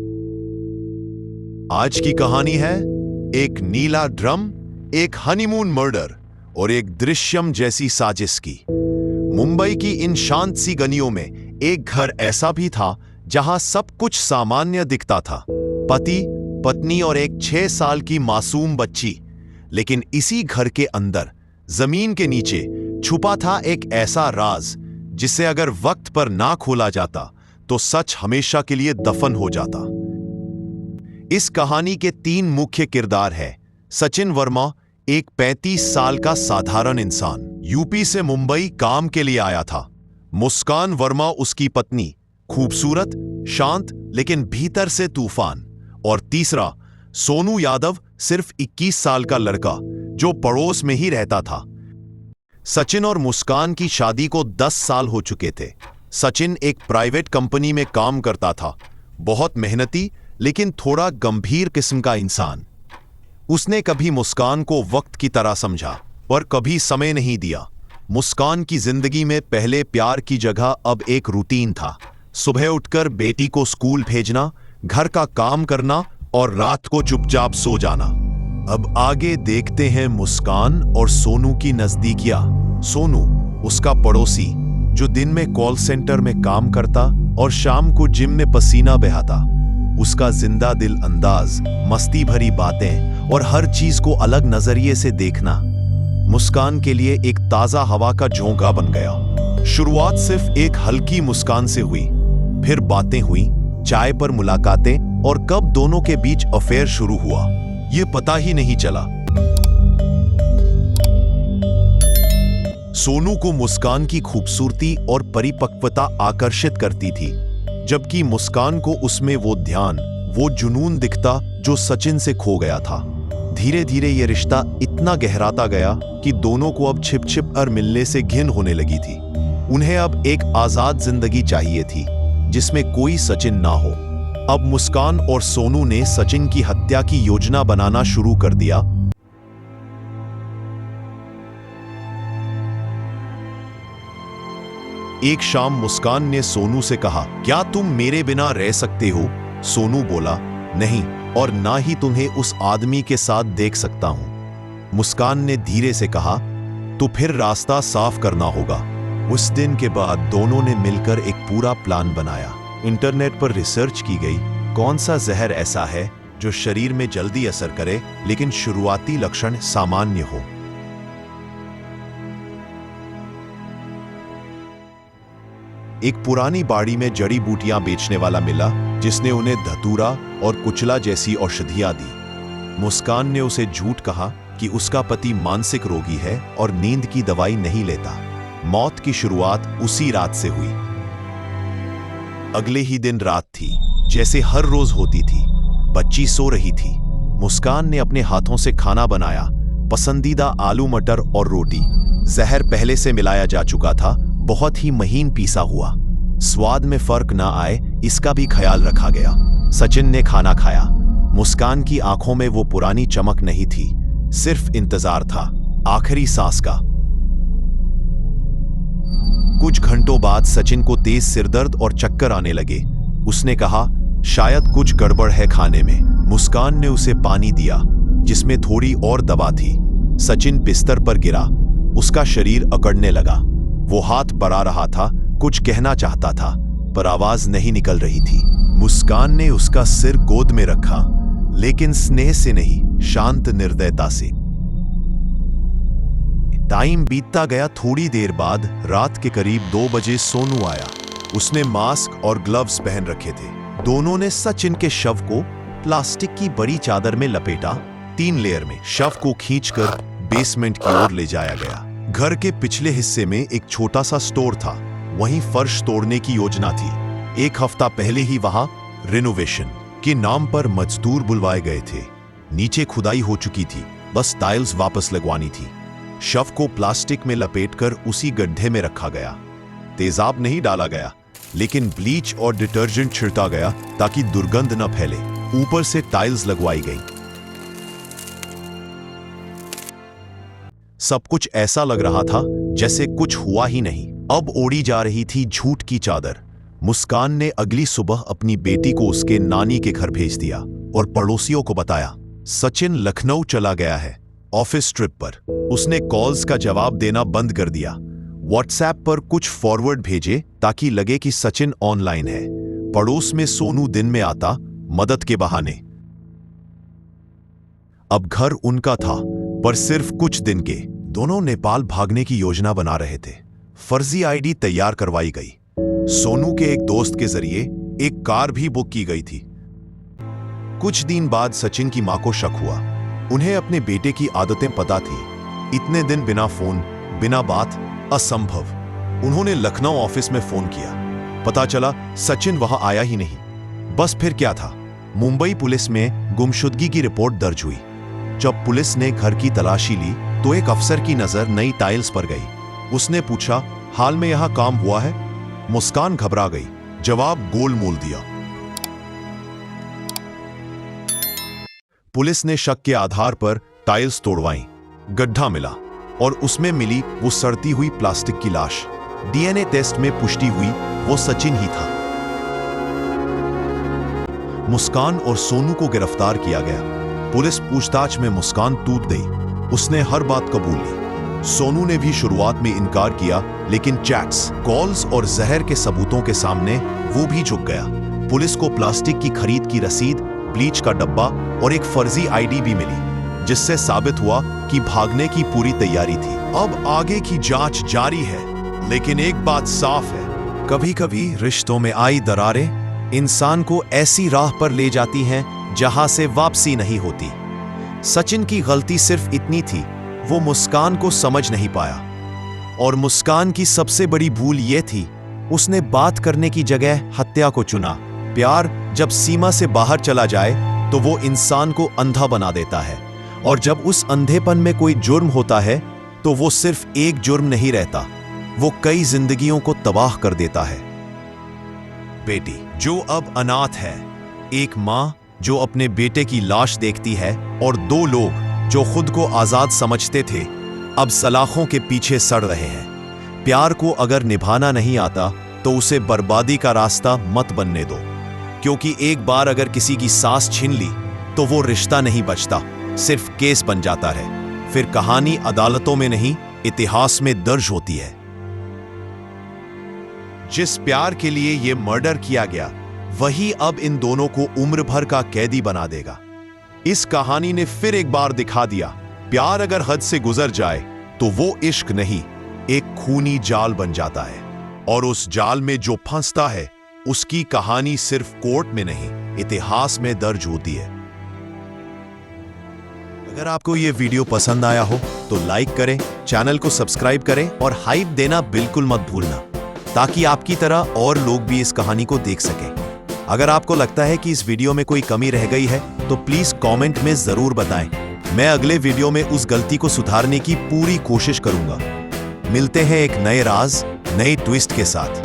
आज की कहानी है एक नीला ड्रम, एक हनीमून मर्डर और एक दृश्यम जैसी साजिश की। मुंबई की इन शांत सी गलियों में एक घर ऐसा भी था जहां सब कुछ सामान्य दिखता था, पति, पत्नी और एक 6 साल की मासूम बच्ची। लेकिन इसी घर के अंदर, जमीन के नीचे छुपा था एक ऐसा राज जिसे अगर वक्त पर ना खोला जाता तो सच हमेशा के लिए दफन हो जाता। इस कहानी के 3 मुख्य किरदार हैं। सचिन वर्मा, एक 35 साल का साधारण इंसान, यूपी से मुंबई काम के लिए आया था। मुस्कान वर्मा उसकी पत्नी, खूबसूरत, शांत लेकिन भीतर से तूफान। और तीसरा सोनू यादव, सिर्फ 21 साल का लड़का जो पड़ोस में ही रहता था। सचिन और मुस्कान की शादी को 10 साल हो चुके थे। सचिन एक प्राइवेट कंपनी में काम करता था, बहुत मेहनती लेकिन थोड़ा गंभीर किस्म का इंसान। उसने कभी मुस्कान को वक्त की तरह समझा और कभी समय नहीं दिया। मुस्कान की जिंदगी में पहले प्यार की जगह अब एक रूटीन था। सुबह उठकर बेटी को स्कूल भेजना, घर का काम करना और रात को चुपचाप सो जाना। अब आगे देखते हैं मुस्कान और सोनू की नजदीकियां। सोनू उसका पड़ोसी, जो दिन में कॉल सेंटर में काम करता और शाम को जिम में पसीना बहाता। उसका जिंदा दिल अंदाज, मस्ती भरी बातें और हर चीज को अलग नजरिए से देखना मुस्कान के लिए एक ताजा हवा का झोंका बन गया। शुरुआत सिर्फ एक हल्की मुस्कान से हुई, फिर बातें हुई, चाय पर मुलाकातें, और कब दोनों के बीच अफेयर शुरू हुआ ये पता ही नहीं चला। सोनू को मुस्कान की खूबसूरती और परिपक्वता आकर्षित करती थी, जबकि मुस्कान को उसमें वो ध्यान, वो जुनून दिखता जो सचिन से खो गया था। धीरे धीरे ये रिश्ता इतना गहराता गया कि दोनों को अब छिप छिप कर मिलने से घिन होने लगी थी। उन्हें अब एक आजाद जिंदगी चाहिए थी जिसमें कोई सचिन ना हो। अब मुस्कान और सोनू ने सचिन की हत्या की योजना बनाना शुरू कर दिया। एक शाम मुस्कान ने सोनू से कहा, क्या तुम मेरे बिना रह सकते हो? सोनू बोला, नहीं, और ना ही तुम्हें उस आदमी के साथ देख सकता हूं। मुस्कान ने धीरे से कहा, तो फिर रास्ता साफ करना होगा। उस दिन के बाद दोनों ने मिलकर एक पूरा प्लान बनाया। इंटरनेट पर रिसर्च की गई, कौन सा जहर ऐसा है जो शरीर में जल्दी असर करे लेकिन शुरुआती लक्षण सामान्य हो। एक पुरानी बाड़ी में जड़ी बूटियां बेचने वाला मिला जिसने उन्हें धतूरा और कुचला जैसी औषधियां दी। मुस्कान ने उसे झूठ कहा कि उसका पति मानसिक रोगी है और नींद की दवाई नहीं लेता। मौत की शुरुआत उसी रात से हुई। अगले ही दिन रात थी, जैसे हर रोज होती थी। बच्ची सो रही थी। मुस्कान ने अपने हाथों से खाना बनाया, पसंदीदा आलू मटर और रोटी। जहर पहले से मिलाया जा चुका था, बहुत ही महीन पीसा हुआ। स्वाद में फर्क ना आए इसका भी ख्याल रखा गया। सचिन ने खाना खाया। मुस्कान की आंखों में वो पुरानी चमक नहीं थी, सिर्फ इंतजार था, आखिरी सांस का। कुछ घंटों बाद सचिन को तेज सिरदर्द और चक्कर आने लगे। उसने कहा, शायद कुछ गड़बड़ है खाने में। मुस्कान ने उसे पानी दिया जिसमें थोड़ी और दवा थी। सचिन बिस्तर पर गिरा, उसका शरीर अकड़ने लगा। वो हाथ बढ़ा रहा था, कुछ कहना चाहता था, पर आवाज नहीं निकल रही थी। मुस्कान ने उसका सिर गोद में रखा, लेकिन स्नेह से नहीं, शांत निर्दयता से। टाइम बीतता गया। थोड़ी देर बाद रात के करीब 2 बजे सोनू आया। उसने मास्क और ग्लव्स पहन रखे थे। दोनों ने सचिन के शव को प्लास्टिक की बड़ी चादर में लपेटा, 3 लेयर में। शव को खींचकर बेसमेंट की ओर ले जाया गया। घर के पिछले हिस्से में एक छोटा सा स्टोर था, वहीं फर्श तोड़ने की योजना थी। 1 हफ्ता पहले ही वहां रिनोवेशन के नाम पर मजदूर बुलवाए गए थे। नीचे खुदाई हो चुकी थी, बस टाइल्स वापस लगवानी थी। शव को प्लास्टिक में लपेटकर उसी गड्ढे में रखा गया। तेजाब नहीं डाला गया, लेकिन ब्लीच और डिटर्जेंट छिड़का गया ताकि दुर्गंध न फैले। ऊपर से टाइल्स लगवाई गई। सब कुछ ऐसा लग रहा था जैसे कुछ हुआ ही नहीं। अब ओढ़ी जा रही थी झूठ की चादर। मुस्कान ने अगली सुबह अपनी बेटी को उसके नानी के घर भेज दिया और पड़ोसियों को बताया, सचिन लखनऊ चला गया है, ऑफिस ट्रिप पर। उसने कॉल्स का जवाब देना बंद कर दिया, व्हाट्सएप पर कुछ फॉरवर्ड भेजे ताकि लगे कि सचिन ऑनलाइन है। पड़ोस में सोनू दिन में आता, मदद के बहाने। अब घर उनका था, पर सिर्फ कुछ दिन के। दोनों नेपाल भागने की योजना बना रहे थे। फर्जी आईडी तैयार करवाई गई। सोनू के एक दोस्त के जरिए एक कार भी बुक की गई थी। कुछ दिन बाद सचिन की मां को शक हुआ। उन्हें अपने बेटे की आदतें पता थी। इतने दिन बिना फोन, बिना बात, असंभव। उन्होंने लखनऊ ऑफिस में फोन किया। पता चला सचिन वहां आया ही नहीं। बस फिर क्या था, मुंबई पुलिस में गुमशुदगी की रिपोर्ट दर्ज हुई। जब पुलिस ने घर की तलाशी ली तो एक अफसर की नजर नई टाइल्स पर गई। उसने पूछा, हाल में यहां काम हुआ है? मुस्कान घबरा गई। जवाब गोलमोल दिया। पुलिस ने शक के आधार पर टाइल्स तोड़वाई। गड्ढा मिला और उसमें मिली वो सड़ती हुई प्लास्टिक की लाश। डीएनए टेस्ट में पुष्टि हुई वो सचिन ही था। मुस्कान और सोनू को गिरफ्तार किया गया। पुलिस पूछताछ में मुस्कान टूट गई। उसने हर बात कबूल ली। सोनू ने भी शुरुआत में इनकार किया, लेकिन चैट्स, कॉल्स और जहर के सबूतों के सामने वो भी झुक गया। पुलिस को प्लास्टिक की खरीद की रसीद, ब्लीच का डब्बा और एक फर्जी आईडी भी मिली, जिससे साबित हुआ कि भागने की पूरी तैयारी थी। अब आगे की जांच जारी है, लेकिन एक बात साफ है, कभी कभी रिश्तों में आई दरारें इंसान को ऐसी राह पर ले जाती हैं जहां से वापसी नहीं होती। सचिन की गलती सिर्फ इतनी थी, वो मुस्कान को समझ नहीं पाया। और मुस्कान की सबसे बड़ी भूल ये थी, उसने बात करने की जगह हत्या को चुना। प्यार जब सीमा से बाहर चला जाए तो वो इंसान को अंधा बना देता है, और जब उस अंधेपन में कोई जुर्म होता है तो वो सिर्फ एक जुर्म नहीं रहता, वो कई जिंदगियों को तबाह कर देता है। बेटी जो अब अनाथ है, एक मां जो अपने बेटे की लाश देखती है, और दो लोग जो खुद को आजाद समझते थे अब सलाखों के पीछे सड़ रहे हैं। प्यार को अगर निभाना नहीं आता तो उसे बर्बादी का रास्ता मत बनने दो, क्योंकि एक बार अगर किसी की सांस छीन ली तो वो रिश्ता नहीं बचता, सिर्फ केस बन जाता है। फिर कहानी अदालतों में नहीं, इतिहास में दर्ज होती है। जिस प्यार के लिए ये मर्डर किया गया, वही अब इन दोनों को उम्र भर का कैदी बना देगा। इस कहानी ने फिर एक बार दिखा दिया, प्यार अगर हद से गुजर जाए तो वो इश्क नहीं, एक खूनी जाल बन जाता है, और उस जाल में जो फंसता है उसकी कहानी सिर्फ कोर्ट में नहीं, इतिहास में दर्ज होती है। अगर आपको यह वीडियो पसंद आया हो तो लाइक करें, चैनल को सब्सक्राइब करें और हाइप देना बिल्कुल मत भूलना, ताकि आपकी तरह और लोग भी इस कहानी को देख सकें। अगर आपको लगता है कि इस वीडियो में कोई कमी रह गई है तो प्लीज कमेंट में जरूर बताएं। मैं अगले वीडियो में उस गलती को सुधारने की पूरी कोशिश करूंगा। मिलते हैं एक नए राज, नए ट्विस्ट के साथ।